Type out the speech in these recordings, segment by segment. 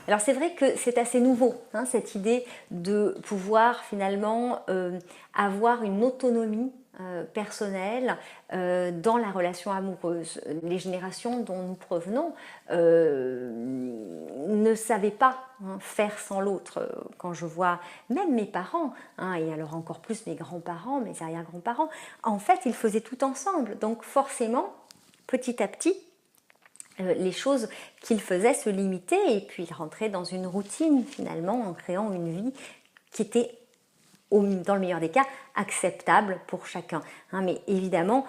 Alors c'est vrai que c'est assez nouveau, hein, cette idée de pouvoir finalement avoir une autonomie personnelle dans la relation amoureuse. Les générations dont nous provenons ne savaient pas faire sans l'autre. Quand je vois même mes parents, hein, et alors encore plus mes grands-parents, mes arrière-grands-parents, en fait ils faisaient tout ensemble. Donc forcément, petit à petit, les choses qu'ils faisaient se limitaient et puis ils rentraient dans une routine finalement en créant une vie qui était, dans le meilleur des cas, acceptable pour chacun. Hein, mais évidemment,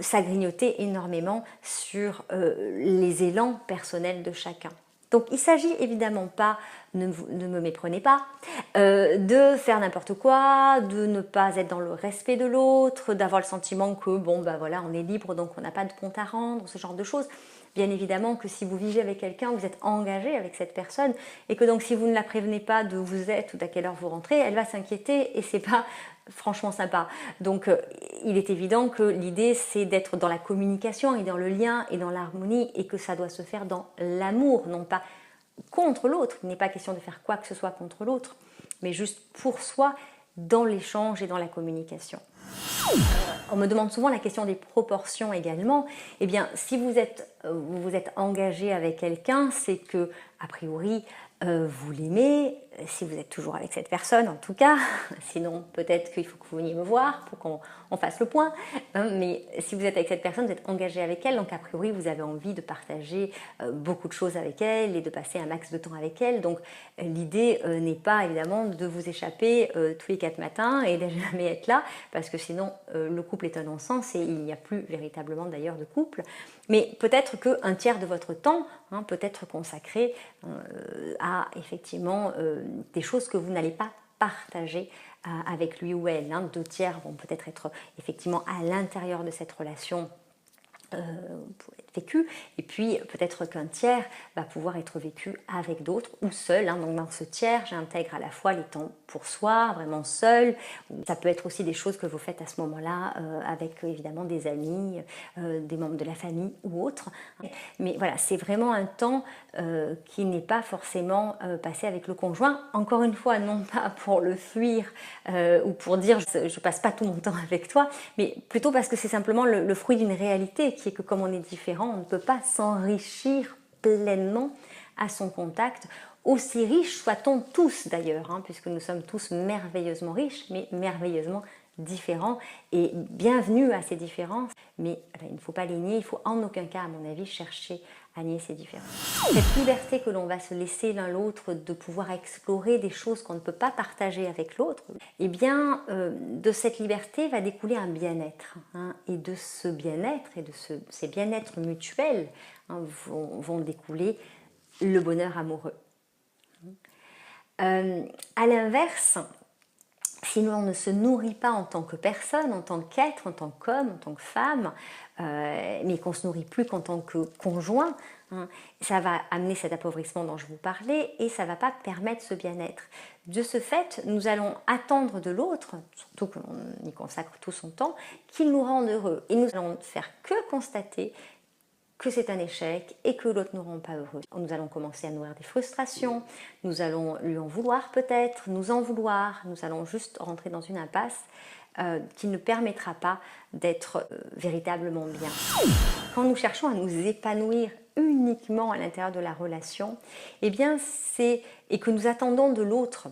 ça grignotait énormément sur les élans personnels de chacun. Donc il ne s'agit évidemment pas, ne me méprenez pas, de faire n'importe quoi, de ne pas être dans le respect de l'autre, d'avoir le sentiment que bon ben voilà, on est libre donc on n'a pas de compte à rendre, ce genre de choses. Bien évidemment que si vous vivez avec quelqu'un, vous êtes engagé avec cette personne et que donc si vous ne la prévenez pas d'où vous êtes ou d'à quelle heure vous rentrez, elle va s'inquiéter et c'est pas franchement sympa. Donc il est évident que l'idée c'est d'être dans la communication et dans le lien et dans l'harmonie et que ça doit se faire dans l'amour, non pas contre l'autre. Il n'est pas question de faire quoi que ce soit contre l'autre, mais juste pour soi dans l'échange et dans la communication. On me demande souvent la question des proportions également. Eh bien, si vous vous êtes engagé avec quelqu'un, c'est que, a priori, vous l'aimez, si vous êtes toujours avec cette personne en tout cas, sinon peut-être qu'il faut que vous veniez me voir pour qu'on fasse le point, mais si vous êtes avec cette personne, vous êtes engagé avec elle, donc a priori vous avez envie de partager beaucoup de choses avec elle et de passer un max de temps avec elle, donc l'idée n'est pas évidemment de vous échapper tous les 4 matins et de jamais être là, parce que sinon le couple est un non-sens et il n'y a plus véritablement d'ailleurs de couple, mais peut-être qu'un tiers de votre temps peut être consacré à effectivement des choses que vous n'allez pas partager avec lui ou elle. 2 tiers vont peut-être être effectivement à l'intérieur de cette relation pour être vécu, et puis peut-être qu'un tiers va pouvoir être vécu avec d'autres ou seul. Donc dans ce tiers, j'intègre à la fois les temps pour soi, vraiment seul. Ça peut être aussi des choses que vous faites à ce moment-là avec évidemment des amis, des membres de la famille ou autres. Mais voilà, c'est vraiment un temps qui n'est pas forcément passé avec le conjoint. Encore une fois, non pas pour le fuir ou pour dire je passe pas tout mon temps avec toi, mais plutôt parce que c'est simplement le fruit d'une réalité qui est que comme on est différent, on ne peut pas s'enrichir pleinement à son contact, aussi riches soit-on tous d'ailleurs, puisque nous sommes tous merveilleusement riches, mais merveilleusement différents, et bienvenue à ces différences, mais il ne faut pas les nier, il ne faut en aucun cas, à mon avis, chercher à nier ces différences. Cette liberté que l'on va se laisser l'un l'autre de pouvoir explorer des choses qu'on ne peut pas partager avec l'autre, eh bien, de cette liberté va découler un bien-être. Et de ce bien-être et de ces bien-être mutuels vont découler le bonheur amoureux. À l'inverse, si l'on ne se nourrit pas en tant que personne, en tant qu'être, en tant qu'homme, en tant que femme, mais qu'on ne se nourrit plus qu'en tant que conjoint, ça va amener cet appauvrissement dont je vous parlais et ça ne va pas permettre ce bien-être. De ce fait, nous allons attendre de l'autre, surtout que l'on y consacre tout son temps, qu'il nous rende heureux. Et nous allons faire que constater que c'est un échec et que l'autre ne nous rend pas heureux. Nous allons commencer à nourrir des frustrations, nous allons lui en vouloir peut-être, nous en vouloir, nous allons juste rentrer dans une impasse qui ne permettra pas d'être véritablement bien. Quand nous cherchons à nous épanouir uniquement à l'intérieur de la relation, eh bien et que nous attendons de l'autre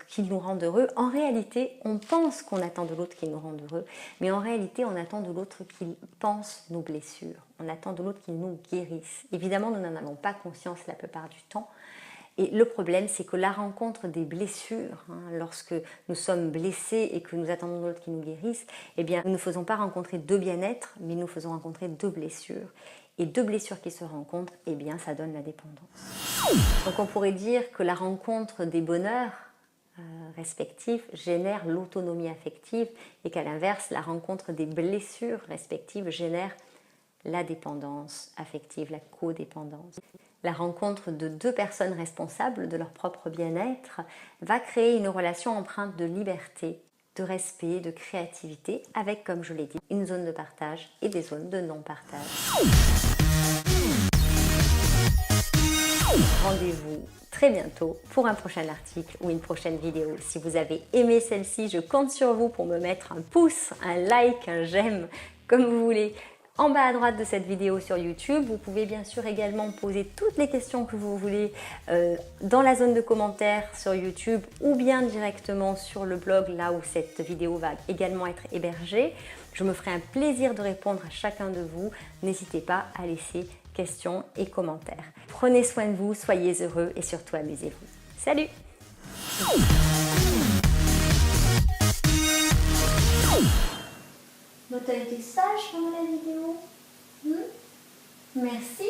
qu'il nous rende heureux, en réalité, on pense qu'on attend de l'autre qu'il nous rende heureux, mais en réalité, on attend de l'autre qu'il pense nos blessures, on attend de l'autre qu'il nous guérisse. Évidemment, nous n'en avons pas conscience la plupart du temps, et le problème, c'est que la rencontre des blessures, lorsque nous sommes blessés et que nous attendons de l'autre qu'il nous guérisse, eh bien, nous ne faisons pas rencontrer 2 bien-être, mais nous faisons rencontrer 2 blessures. Et 2 blessures qui se rencontrent, eh bien, ça donne la dépendance. Donc on pourrait dire que la rencontre des bonheurs respectifs génère l'autonomie affective et qu'à l'inverse, la rencontre des blessures respectives génère la dépendance affective, la codépendance. La rencontre de 2 personnes responsables de leur propre bien-être va créer une relation empreinte de liberté, de respect, de créativité, avec, comme je l'ai dit, une zone de partage et des zones de non-partage. rendez-vous très bientôt pour un prochain article ou une prochaine vidéo. Si vous avez aimé celle-ci, je compte sur vous pour me mettre un pouce, un like, un j'aime, comme vous voulez, en bas à droite de cette vidéo sur YouTube. Vous pouvez bien sûr également poser toutes les questions que vous voulez dans la zone de commentaires sur YouTube ou bien directement sur le blog, là où cette vidéo va également être hébergée. Je me ferai un plaisir de répondre à chacun de vous. N'hésitez pas à laisser questions et commentaires. Prenez soin de vous, soyez heureux et surtout amusez-vous. Salut! Donc, tu as été sage pendant la vidéo? Merci.